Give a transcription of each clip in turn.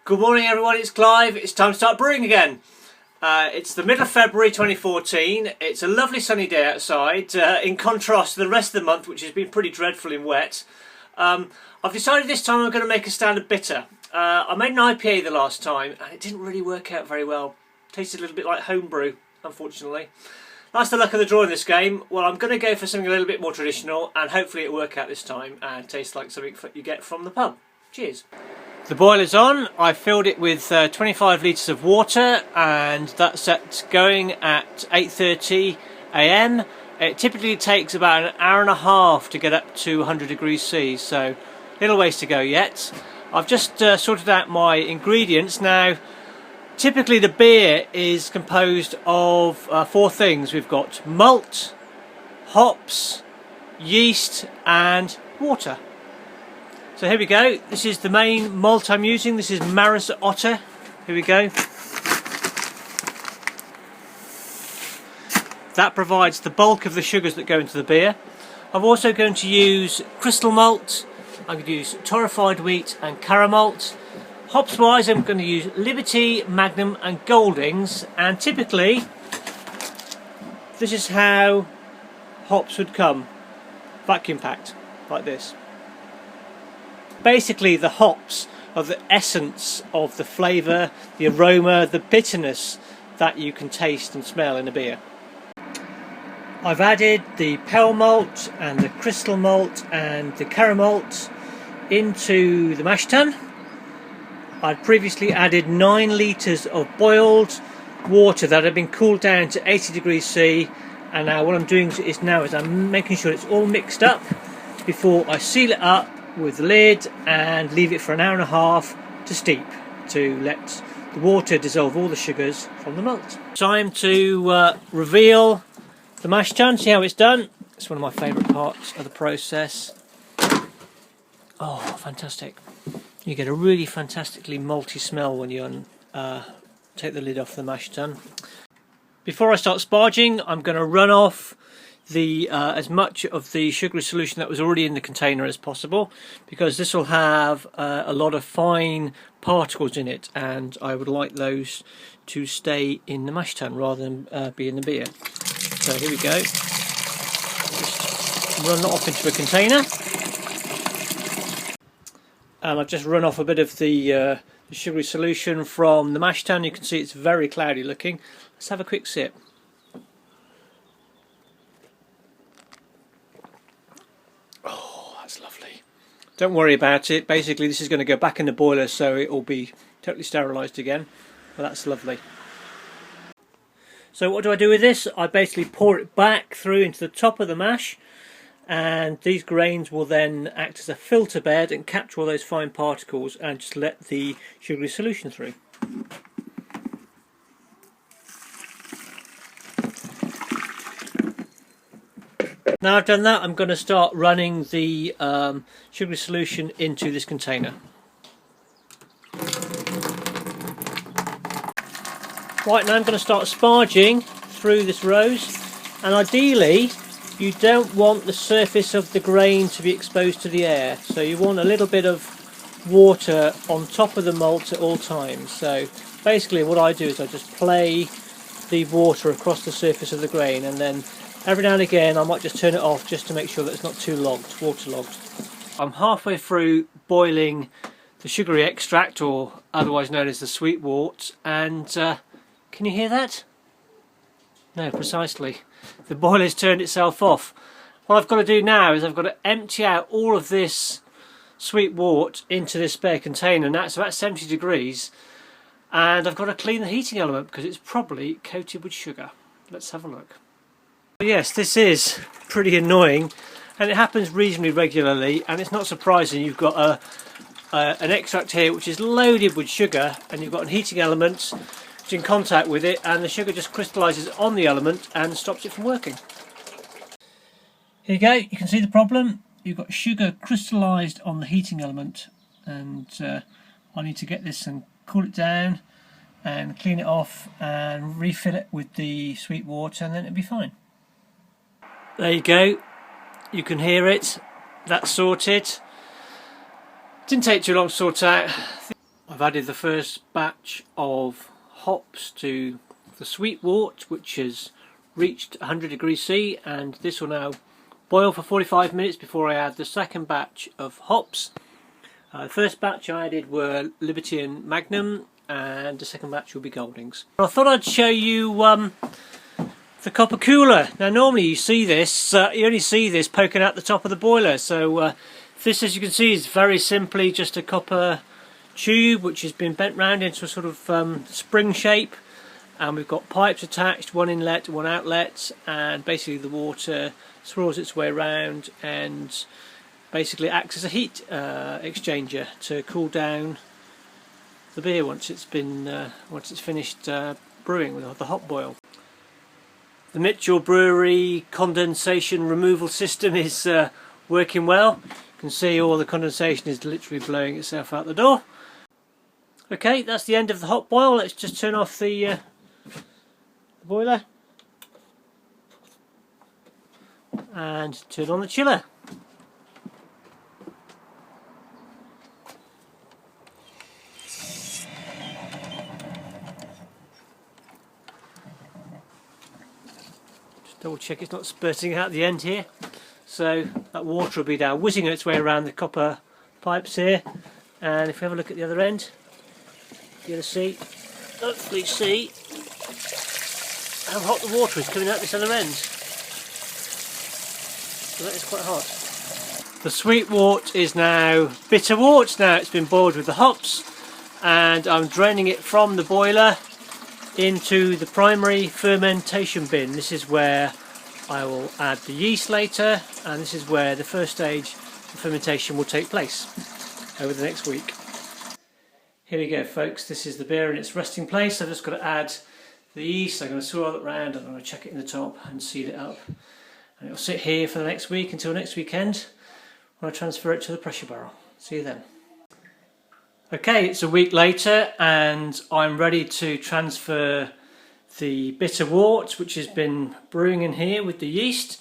Good morning everyone, it's Clive. It's time to start brewing again. It's the middle of February 2014. It's a lovely sunny day outside, in contrast to the rest of the month, which has been pretty dreadful and wet. I've decided this time I'm going to make a standard bitter. I made an IPA the last time and it didn't really work out very well. Tasted a little bit like homebrew, unfortunately. That's the luck of the draw in this game. Well, I'm going to go for something a little bit more traditional and hopefully it'll work out this time and taste like something you get from the pub. Cheers. The boiler's on. I filled it with 25 litres of water and that's set going at 8:30 AM. It typically takes about an hour and a half to get up to 100 degrees C, so little ways to go yet. I've just sorted out my ingredients. Now, typically the beer is composed of four things. We've got malt, hops, yeast and water. So here we go. This is the main malt I'm using. This is Maris Otter. Here we go. That provides the bulk of the sugars that go into the beer. I'm also going to use crystal malt. I'm going to use torrefied wheat and caramalt. Hops wise, I'm going to use Liberty, Magnum and Goldings, and typically this is how hops would come, vacuum packed like this. Basically the hops are the essence of the flavour, the aroma, the bitterness that you can taste and smell in a beer. I've added the pale malt and the crystal malt and the caramalt into the mash tun. I'd previously added 9 litres of boiled water that had been cooled down to 80 degrees C, and now what I'm doing is I'm making sure it's all mixed up before I seal it up with the lid and leave it for an hour and a half to steep, to let the water dissolve all the sugars from the malt. Time to reveal the mash tun, see how it's done. It's one of my favourite parts of the process. Oh, fantastic. You get a really fantastically malty smell when you take the lid off the mash tun. Before I start sparging, I'm going to run off as much of the sugary solution that was already in the container as possible, because this will have a lot of fine particles in it and I would like those to stay in the mash tun rather than be in the beer. So here we go. Just run that off into a container. And I've just run off a bit of the sugary solution from the mash tun. You can see it's very cloudy looking. Let's have a quick sip. Oh, that's lovely. Don't worry about it. Basically this is going to go back in the boiler so it will be totally sterilised again. But that's lovely. So what do I do with this? I basically pour it back through into the top of the mash, and these grains will then act as a filter bed and capture all those fine particles and just let the sugary solution through. Now I've done that, I'm going to start running the sugary solution into this container. Right, now I'm going to start sparging through this rose, and ideally you don't want the surface of the grain to be exposed to the air, so you want a little bit of water on top of the malt at all times. So basically what I do is I just play the water across the surface of the grain, and then every now and again I might just turn it off just to make sure that it's not too waterlogged. I'm halfway through boiling the sugary extract, or otherwise known as the sweet wort, and can you hear that? No, precisely. The boiler's turned itself off. What I've got to do now is I've got to empty out all of this sweet wort into this spare container. Now it's about 70 degrees and I've got to clean the heating element because it's probably coated with sugar. Let's have a look. Yes, this is pretty annoying and it happens reasonably regularly, and it's not surprising. You've got an extract here which is loaded with sugar, and you've got a heating element in contact with it, and the sugar just crystallises on the element and stops it from working. Here you go, you can see the problem. You've got sugar crystallised on the heating element, and I need to get this and cool it down and clean it off and refill it with the sweet water, and then it'll be fine. There you go, you can hear it, that's sorted. Didn't take too long to sort out. I've I've added the first batch of hops to the sweet wort, which has reached 100 degrees C, and this will now boil for 45 minutes before I add the second batch of hops. The first batch I added were Liberty and Magnum, and the second batch will be Goldings. I thought I'd show you the copper cooler. Now normally you see this, you only see this poking out the top of the boiler, so this, as you can see, is very simply just a copper tube which has been bent round into a sort of spring shape, and we've got pipes attached, one inlet, one outlet, and basically the water swirls its way around and basically acts as a heat exchanger to cool down the beer once it's finished brewing with the hop boil. The Mitchell Brewery condensation removal system is working well. You can see all the condensation is literally blowing itself out the door. Okay, that's the end of the hop boil. Let's just turn off the boiler and turn on the chiller. Just double check it's not spurting out the end here. So that water will be now whizzing its way around the copper pipes here, and if we have a look at the other end, you're going to hopefully see how hot the water is coming out this other end. So that is quite hot. The sweet wort is now bitter wort. Now it's been boiled with the hops, and I'm draining it from the boiler into the primary fermentation bin. This is where I will add the yeast later, and this is where the first stage of fermentation will take place over the next week. Here we go, folks. This is the beer in its resting place. I've just got to add the yeast. I'm going to swirl it around, and I'm going to chuck it in the top and seal it up. And it'll sit here for the next week until next weekend when I transfer it to the pressure barrel. See you then. Okay, it's a week later and I'm ready to transfer the bitter wort, which has been brewing in here with the yeast.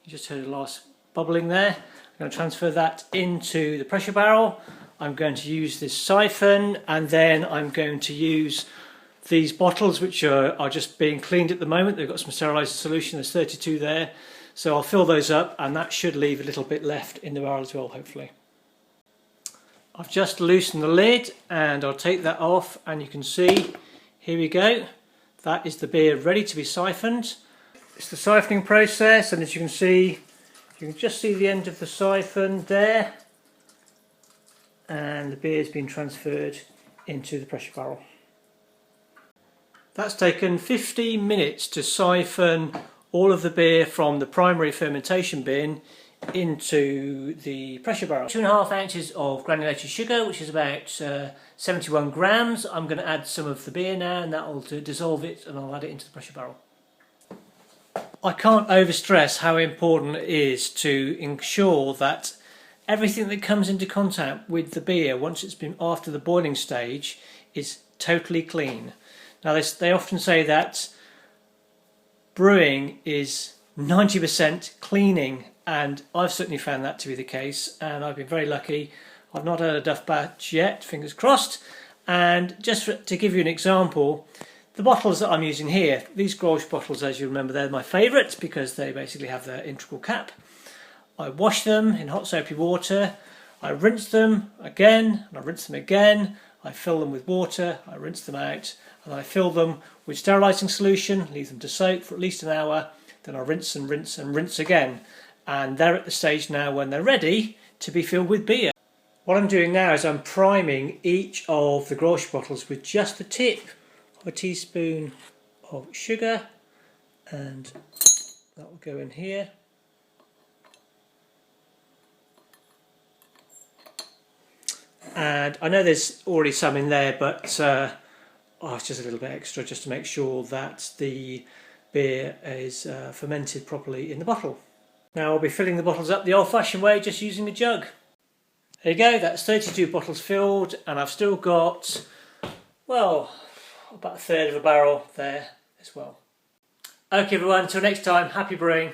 You just heard a last bubbling there. I'm going to transfer that into the pressure barrel. I'm going to use this siphon, and then I'm going to use these bottles, which are just being cleaned at the moment. They've got some sterilizer solution. There's 32 there. So I'll fill those up, and that should leave a little bit left in the barrel as well, hopefully. I've just loosened the lid, and I'll take that off, and you can see, here we go. That is the beer ready to be siphoned. It's the siphoning process, and as you can see, you can just see the end of the siphon there, and the beer's been transferred into the pressure barrel. That's taken 15 minutes to siphon all of the beer from the primary fermentation bin into the pressure barrel. 2.5 ounces of granulated sugar, which is about 71 grams. I'm going to add some of the beer now, and that will dissolve it, and I'll add it into the pressure barrel. I can't overstress how important it is to ensure that everything that comes into contact with the beer once it's been after the boiling stage is totally clean. Now they often say that brewing is 90% cleaning, and I've certainly found that to be the case, and I've been very lucky. I've not had a duff batch yet, fingers crossed. And just to give you an example, the bottles that I'm using here, these Grolsch bottles, as you remember, they're my favourites because they basically have their integral cap. I wash them in hot soapy water, I rinse them again, and I rinse them again, I fill them with water, I rinse them out, and I fill them with sterilising solution, leave them to soak for at least an hour, then I rinse and rinse and rinse again. And they're at the stage now when they're ready to be filled with beer. What I'm doing now is I'm priming each of the Grolsch bottles with just the tip of a teaspoon of sugar, and that will go in here. And I know there's already some in there, but it's just a little bit extra just to make sure that the beer is fermented properly in the bottle. Now I'll be filling the bottles up the old-fashioned way, just using the jug. There you go, that's 32 bottles filled, and I've still got, well, about a third of a barrel there as well. Okay everyone, until next time, happy brewing.